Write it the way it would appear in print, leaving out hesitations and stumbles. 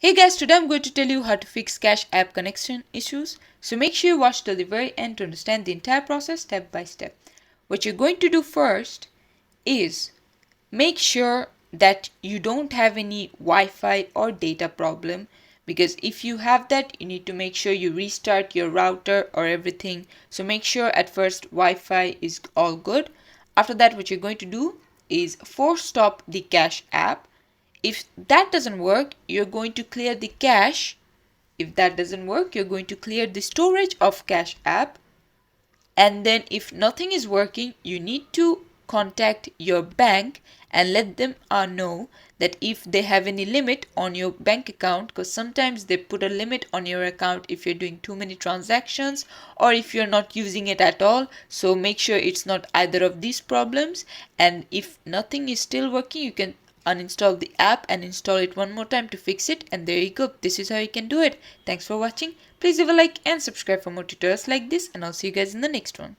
Hey guys, today I'm going to tell you how to fix Cash App connection issues. So make sure you watch till the very end to understand the entire process step by step. What you're going to do first is make sure that you don't have any Wi-Fi or data problem, because if you have that, you need to make sure you restart your router or everything. So make sure at first Wi-Fi is all good. After that, what you're going to do is force stop the Cash App. If that doesn't work, you're going to clear the cache. If that doesn't work, you're going to clear the storage of Cash App. And then if nothing is working, you need to contact your bank and let them know that if they have any limit on your bank account, because sometimes they put a limit on your account if you're doing too many transactions or if you're not using it at all. So make sure it's not either of these problems. And if nothing is still working, you can uninstall the app and install it one more time to fix it, and there you go. This is how you can do it. Thanks for watching. Please leave a like and subscribe for more tutorials like this, and I'll see you guys in the next one.